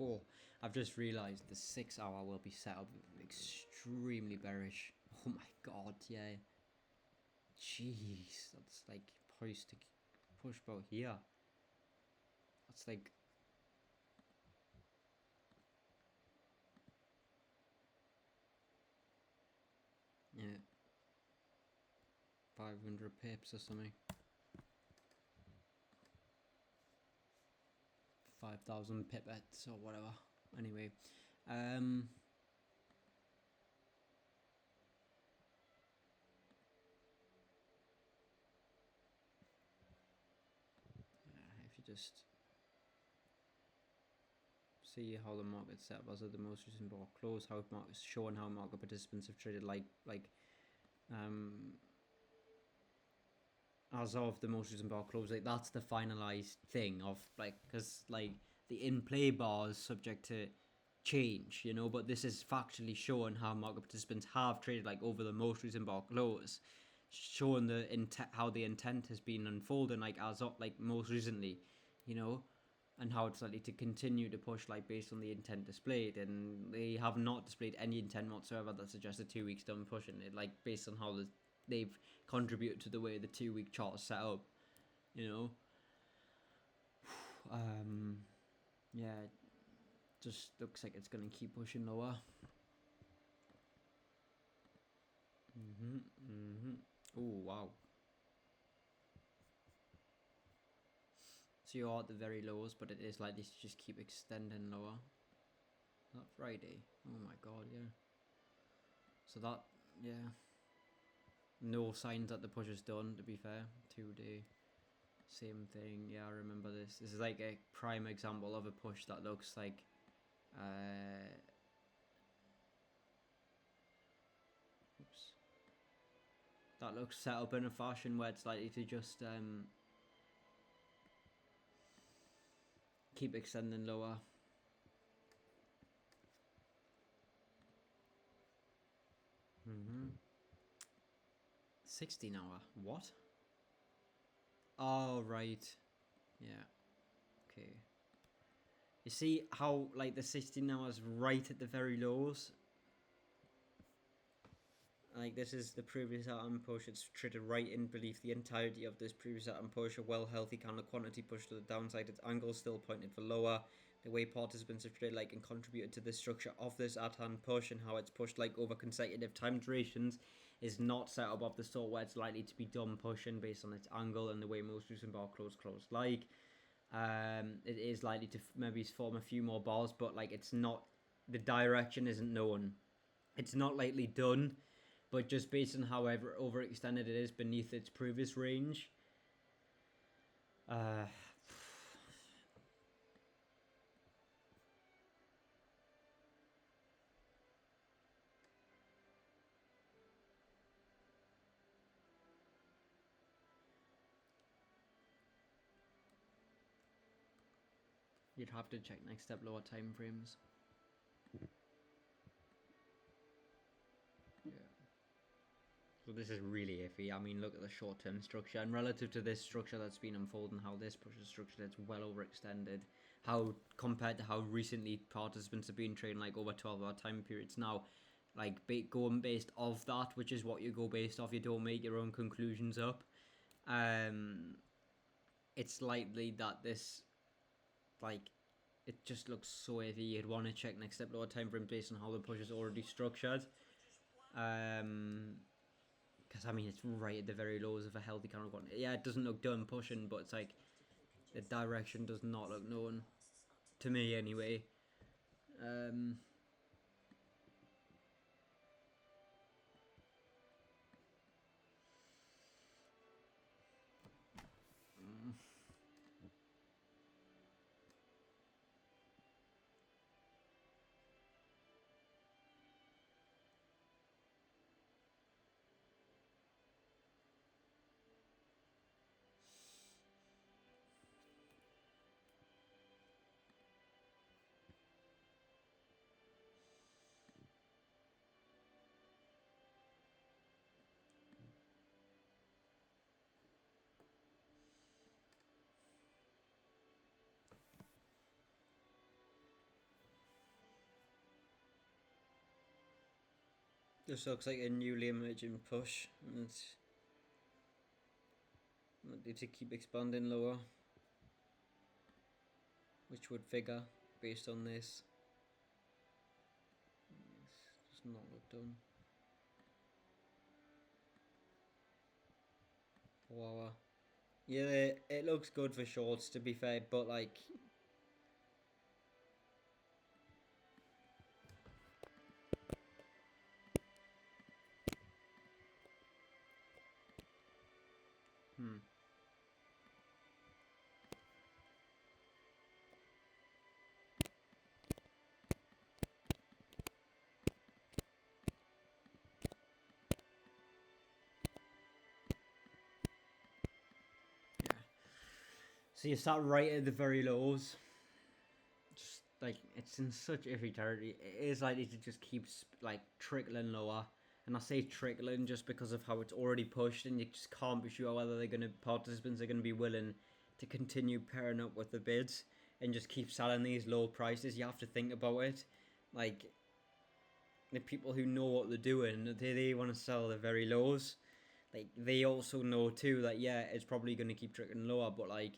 Oh, I've just realised the 6 hour will be set up extremely bearish. Oh my god, yeah. Jeez, that's like poised to push about here. That's like... yeah. 500 pips or something. 5,000 pipettes or whatever. Anyway, if you just see how the market's set up as of the most recent bar close, how market's showing how market participants have traded as of the most recent bar close. Like that's the finalized thing of like, because like the in play bar is subject to change, you know, but this is factually showing how market participants have traded like over the most recent bar close, showing the intent, how the intent has been unfolding like as of like most recently, you know, and how it's likely to continue to push like based on the intent displayed, and they have not displayed any intent whatsoever that suggests a 2 weeks done pushing it, like based on how they've contributed to the way the 2 week chart is set up, you know. Yeah, just looks like it's going to keep pushing lower. Oh wow. So you're at the very lows, but it is likely to just keep extending lower. That Friday. Oh my god, yeah. So that, yeah. No signs that the push is done, to be fair. 2 day. Same thing. Yeah, I remember this. This is like a prime example of a push that looks like oops. That looks set up in a fashion where it's likely to just keep extending lower. 16 hour. What? Oh, right. Yeah. Okay. You see how, like, the 16 hours right at the very lows? Like, this is the previous atom push. It's traded right in beneath the entirety of this previous atom push. A well healthy candle quantity push to the downside. Its angle still pointed for lower. The way participants have traded like and contributed to the structure of this at-hand push and how it's pushed like over consecutive time durations is not set up of the sort where it's likely to be done pushing based on its angle and the way most recent bar close like. It is likely to maybe form a few more bars, but like it's not, the direction isn't known. It's not likely done, but just based on however overextended it is beneath its previous range, you'd have to check next step lower time frames. Yeah. So this is really iffy. I mean, look at the short-term structure, and relative to this structure that's been unfolding, how this pushes structure that's well overextended, how compared to how recently participants have been trading like over 12-hour time periods now, like going based off that, which is what you go based off. You don't make your own conclusions up. It's likely that this, like, it just looks so iffy. You'd want to check next step lower time frame based on how the push is already structured. Because I mean it's right at the very lows of a healthy candle quantity. Yeah, it doesn't look done pushing, but it's like the direction does not look known to me anyway. This looks like a newly emerging push, and likely to keep expanding lower, which would figure based on this. Does not look done. 4 hour. Yeah, it looks good for shorts, to be fair, but like, yeah. So you start right at the very lows. Just like, it's in such iffy territory. It is likely to just keep like trickling lower. And I say trickling just because of how it's already pushed, and you just can't be sure whether participants are gonna be willing to continue pairing up with the bids and just keep selling these low prices. You have to think about it. Like, the people who know what they're doing, they want to sell the very lows. Like, they also know too that, yeah, it's probably going to keep trickling lower, but like,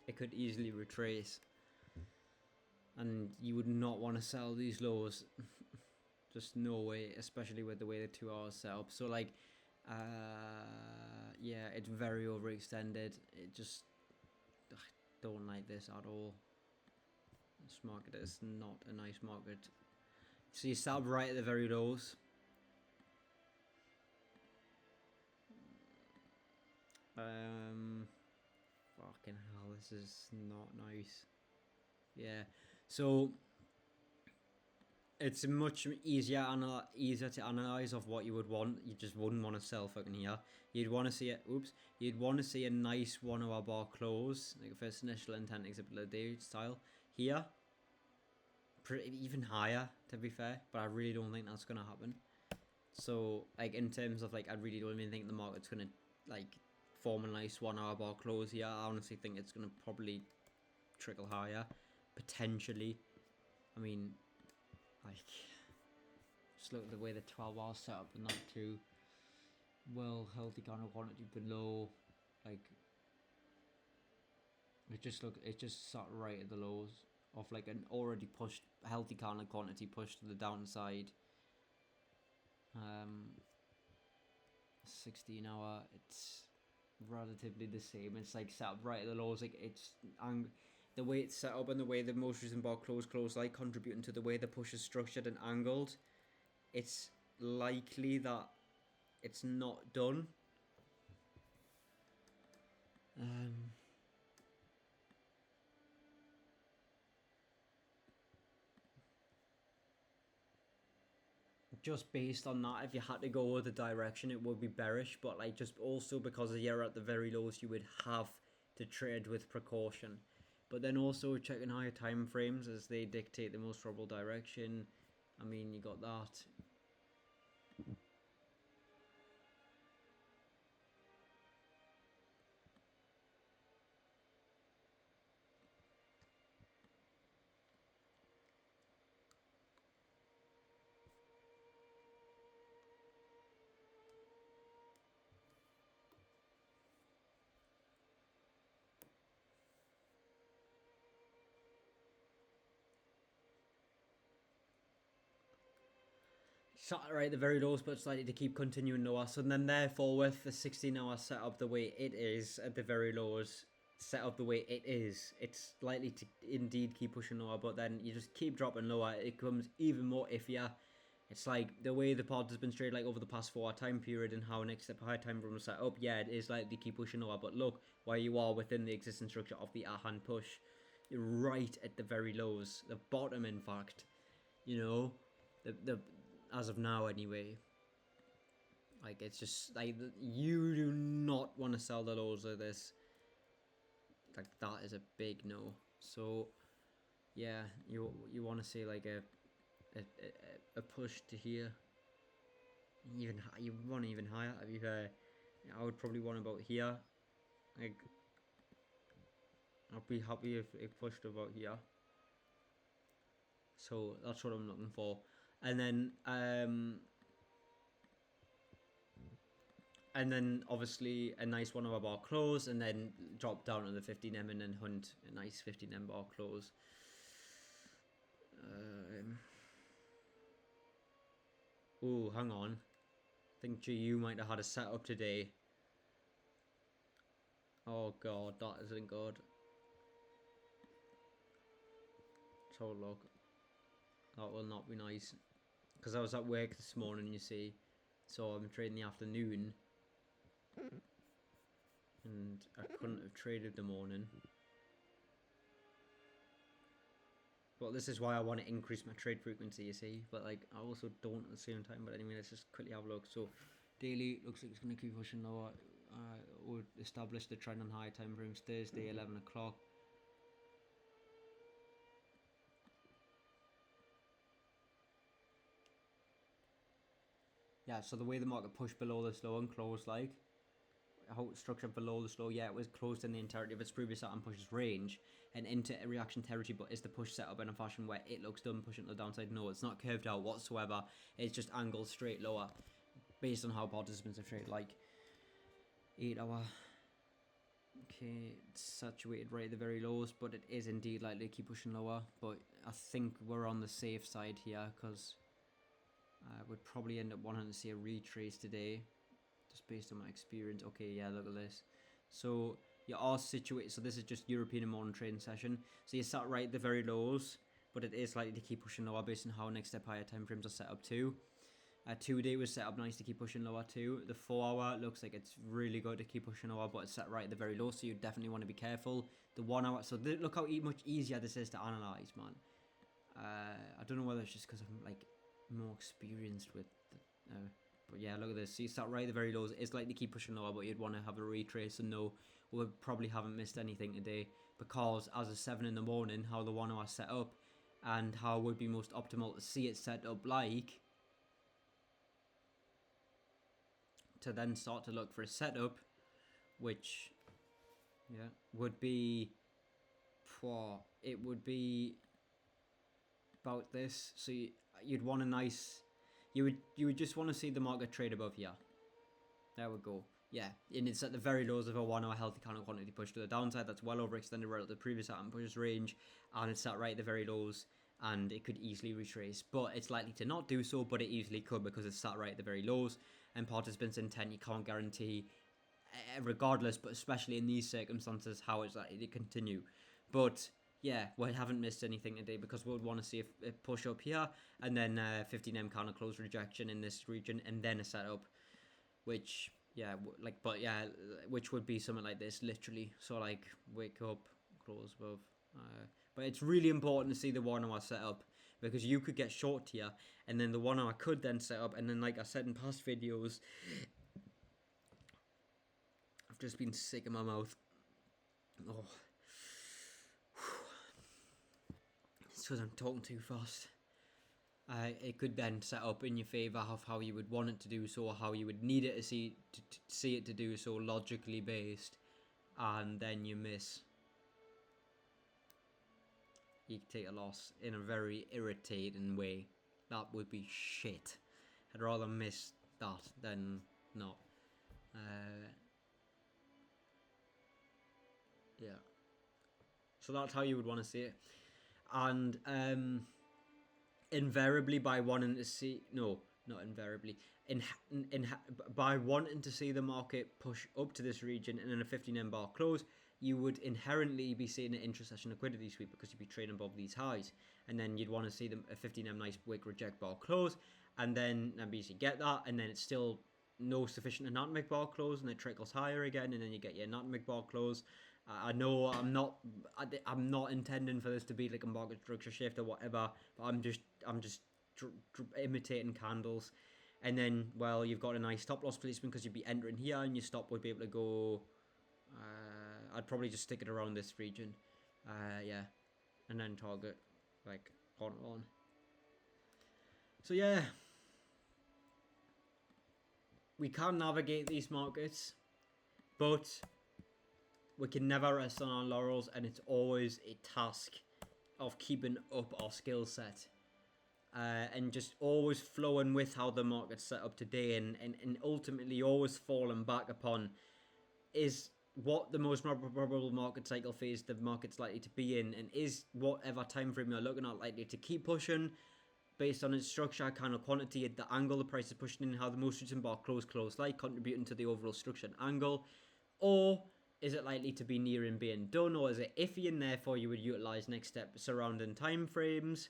it could easily retrace, and you would not want to sell these lows. Just no way, especially with the way the 2 hours set up. So like, yeah, it's very overextended. It just, I don't like this at all. This market is not a nice market. So you start right at the very lows. Fucking hell, this is not nice. Yeah, so it's much easier to analyze of what you would want. You just wouldn't want to sell fucking here. You'd want to see it. Oops. You'd want to see a nice 1 hour bar close, like first initial intent exhibit style here. Even higher, to be fair, but I really don't think that's gonna happen. So like, in terms of like, I really don't even think the market's gonna like form a nice 1 hour bar close here. I honestly think it's gonna probably trickle higher, potentially. I mean, like, just look at the way the 12 hours set up and that too. Well, healthy kind of quantity below, like, it just sat right at the lows of like an already pushed healthy kind of quantity pushed to the downside. 16 hour, it's relatively the same. It's like set up right at the lows. Like, it's the way it's set up and the way the most recent bar close like contributing to the way the push is structured and angled. It's likely that it's not done. Just based on that, if you had to go with the direction, it would be bearish, but like, just also because you're at the very lows, you would have to trade with precaution. But then also checking higher time frames as they dictate the most probable direction. I mean, you got that. Shot right at the very lows, but it's likely to keep continuing lower. So then, therefore, with the 16-hour setup the way it is at the very lows, set up the way it is, it's likely to indeed keep pushing lower. But then you just keep dropping lower. It becomes even more iffier. It's like the way the pod has been straight, like over the past 4 hour time period, and how next step high time frame was set up. Yeah, it is likely to keep pushing lower. But look where you are within the existing structure of the hand push. You're right at the very lows, the bottom, in fact. You know, the as of now anyway. Like, it's just like, you do not want to sell the lows of this. Like, that is a big no. So yeah, you want to see like a push to here. Even you want even higher. I would probably want about here. Like, I'd be happy if it pushed about here. So that's what I'm looking for. And then obviously a nice 1 hour bar close, and then drop down to the 15M and then hunt a nice 15M bar close. Oh, hang on. I think GU might have had a setup today. Oh god, that isn't good. Let's have a look. That will not be nice. Because I was at work this morning, you see. So I'm trading the afternoon. And I couldn't have traded the morning. Well, this is why I want to increase my trade frequency, you see. But like, I also don't at the same time. But anyway, let's just quickly have a look. So daily looks like it's going to keep pushing lower. We'll establish the trend on high time frames Thursday, 11 o'clock. Yeah, so the way the market pushed below this low and closed, like, how it's structured below this low, yeah, it was closed in the entirety of its previous Saturn pushes range and into a reaction territory, but is the push set up in a fashion where it looks done pushing to the downside? No, it's not curved out whatsoever. It's just angled straight lower based on how participants have traded, like 8 hour. Okay, it's saturated right at the very lows, but it is indeed likely to keep pushing lower. But I think we're on the safe side here because I would probably end up wanting to see a retrace today, just based on my experience. Okay, yeah, look at this. So you are situated. So this is just European and morning trading session. So you're sat right at the very lows, but it is likely to keep pushing lower based on how next step higher time frames are set up too. 2-day was set up nice to keep pushing lower too. The 4 hour looks like it's really good to keep pushing lower, but it's set right at the very low, so you definitely want to be careful. The 1 hour, so look how much easier this is to analyze, man. I don't know whether it's just because I'm like more experienced with but yeah, look at this. So you start right at the very lows. It's likely to keep pushing lower, but you'd want to have a retrace and know we probably haven't missed anything today, because as of 7 in the morning, how the 1 hour set up and how it would be most optimal to see it set up, like, to then start to look for a setup, which, yeah, would be, it would be about this. So you'd want a nice, you would just want to see the market trade above here. There we go. Yeah, and it's at the very lows of a 1 hour healthy candle quantity push to the downside. That's well overextended relative to the previous Saturn pushes range, and it's sat right at the very lows, and it could easily retrace, but it's likely to not do so, but it easily could because it's sat right at the very lows, and participants' intent, you can't guarantee, regardless, but especially in these circumstances, how it's likely to continue. But yeah, we haven't missed anything today because we would want to see a push up here, and then 15M candle close rejection in this region, and then a setup, which, yeah, like, but yeah, which would be something like this, literally. So like, wake up, close above. But it's really important to see the 1 hour setup, because you could get short here, and then the 1 hour could then set up, and then, like I said in past videos, I've just been sick in my mouth. Oh, it's because I'm talking too fast. It could then set up in your favour of how you would want it to do so, or how you would need it to see it to do so, logically based, and then you miss. You could take a loss in a very irritating way. That would be shit. I'd rather miss that than not. Yeah. So that's how you would want to see it. And invariably, by wanting to see, no, not invariably, by wanting to see the market push up to this region and then a 15M bar close, you would inherently be seeing an intra-session liquidity sweep because you'd be trading above these highs, and then you'd want to see them a 15M nice wick reject bar close, and then basically get that, and then it's still no sufficient anatomic bar close, and it trickles higher again, and then you get your anatomic bar close. I know I'm not intending for this to be like a market structure shift or whatever, but I'm just imitating candles, and then, well, you've got a nice stop loss placement because you'd be entering here, and your stop would be able to go. I'd probably just stick it around this region, yeah, and then target like on. So yeah, we can navigate these markets, but we can never rest on our laurels, and it's always a task of keeping up our skill set. And just always flowing with how the market's set up today, and ultimately always falling back upon is what the most probable market cycle phase the market's likely to be in, and is whatever time frame you're looking at likely to keep pushing based on its structure, kind of quantity, the angle the price is pushing in, how the most recent bar close like contributing to the overall structure and angle, or is it likely to be nearing being done, or is it iffy and therefore you would utilize next step surrounding time frames,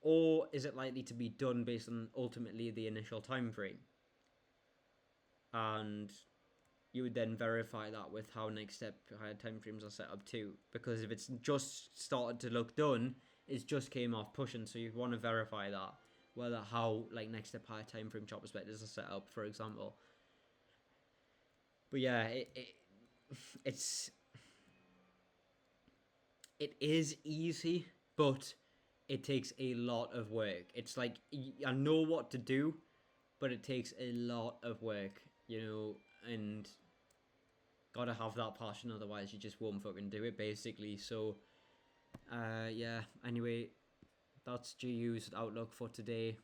or is it likely to be done based on ultimately the initial time frame? And you would then verify that with how next step higher time frames are set up too. Because if it's just started to look done, it's just came off pushing, so you want to verify that, whether how like next step higher time frame chart perspectives are set up, for example. But yeah, it is easy, but it takes a lot of work. It's like, I know what to do, but it takes a lot of work, and gotta have that passion, otherwise you just won't fucking do it, basically. So, yeah, anyway, that's GU's outlook for today.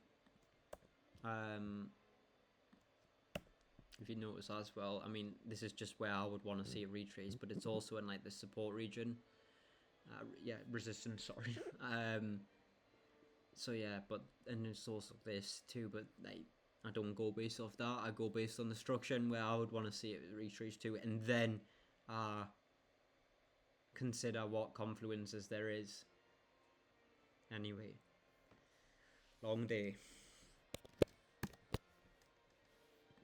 If you notice as well, I mean, this is just where I would want to see it retrace, but it's also in like the support region. Resistance, sorry. So yeah, and it's also this too, but like, I don't go based off that. I go based on the structure and where I would want to see it retrace to, and then consider what confluences there is. Anyway, long day.